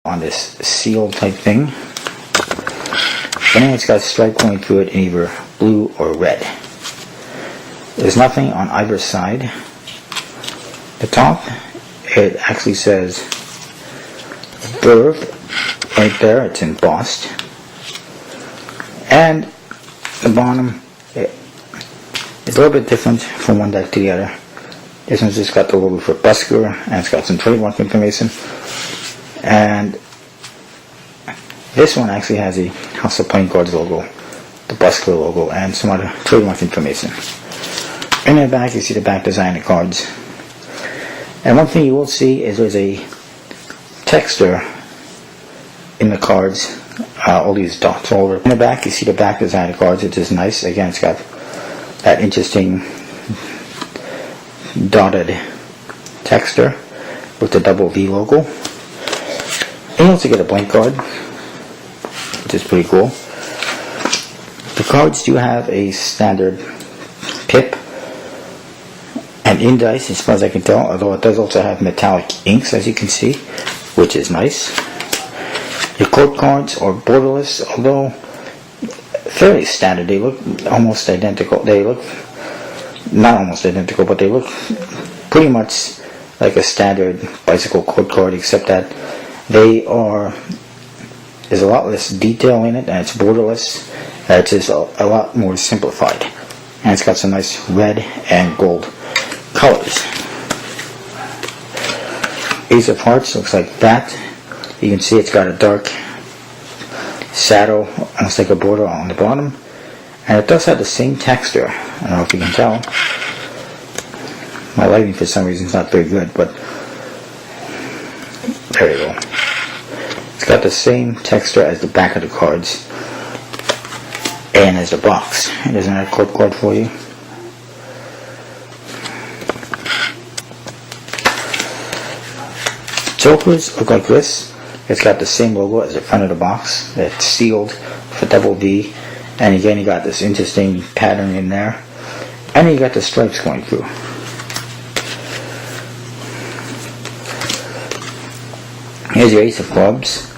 on this seal type thing. But anyway, it's got a stripe going through it in either blue or red. There's nothing on either side. The top, it actually says verve right there, it's embossed. And the bottom, it's a little bit different from one deck to the other. This one's just got the logo for busker, and it's got some trademark information. And this one actually has the House of Playing Cards logo, the busker logo, and some other trademark information. In the back, you see the back design of cards. And one thing you will see is there's a texture in the cards, all these dots all over. In the back, you see the back design of cards, which is nice. Again, it's got that interesting dotted texture with the double V logo. And you also get a blank card, which is pretty cool. The cards do have a standard pip and indice, as far as I can tell, although it does also have metallic inks, as you can see, which is nice. The quote cards are borderless, although fairly standard. They look almost identical. They look not almost identical, but they look pretty much like a standard bicycle quote card, except that there's a lot less detail in it, and it's borderless. It's just a lot more simplified, and it's got some nice red and gold colors. Ace of Hearts looks like that. You can see it's got a dark shadow, almost like a border on the bottom, and it does have the same texture. I don't know if you can tell. My lighting for some reason is not very good, but there you go. It's got the same texture as the back of the cards and as the box. And there's another quote card for you. Jokers look like this. It's got the same logo as the front of the box. It's sealed with a double V. And again, you got this interesting pattern in there. And you got the stripes going through. Here's your Ace of Clubs.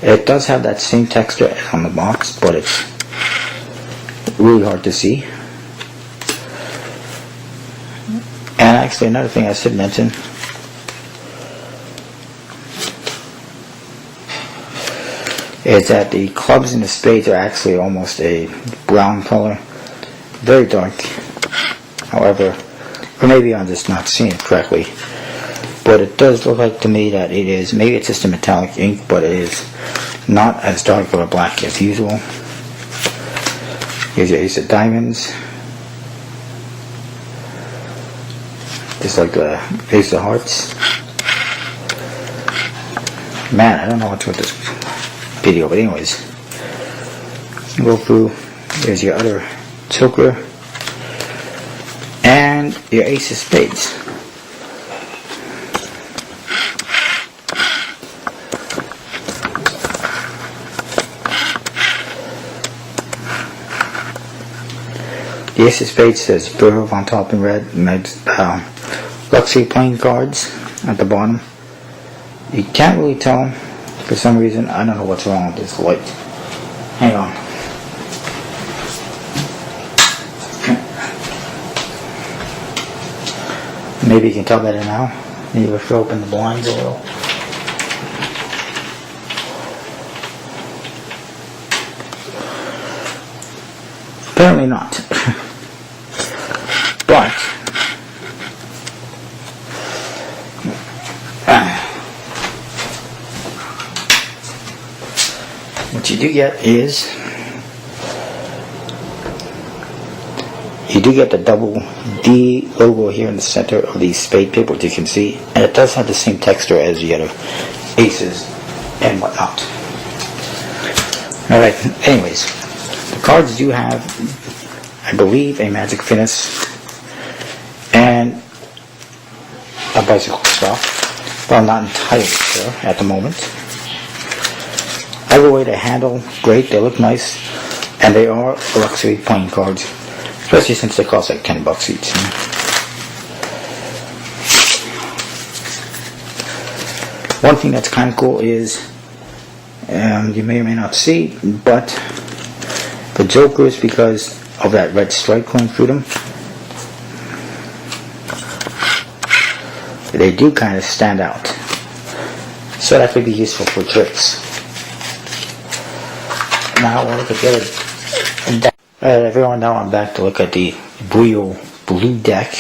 It does have that same texture as on the box, but it's really hard to see. And actually, another thing I should mention is that the clubs and the spades are actually almost a brown color, very dark. However, or maybe I'm just not seeing it correctly, but it does look like to me that it is, maybe it's just a metallic ink, but it is not as dark or black as usual. Here's your Ace of Diamonds, just like the Ace of Hearts. Man, I don't know what's with this video, but anyways, go through. There's your other choker and your Ace of Spades. The Ace of Spades says verve on top in red, and it's luxury playing cards at the bottom. You can't really tell for some reason. I don't know what's wrong with this light. Hang on. Maybe you can tell better now. Maybe if you open the blinds a little. Apparently not. But what you do get is you do get the double D logo here in the center of the spade pip, which you can see, and it does have the same texture as the other aces and whatnot. Alright, anyways, the cards do have, I believe, a magic finish and a bicycle stop, but I'm not entirely sure at the moment. Either way, they handle great, they look nice, and they are luxury playing cards, especially since they cost like $10 each. One thing that's kind of cool is You may or may not see, but the jokers, because of that red stripe going through them, they do kind of stand out. So that could be useful for tricks. Now we'll look at the other deck. Alright everyone, now I'm back to look at the blue deck.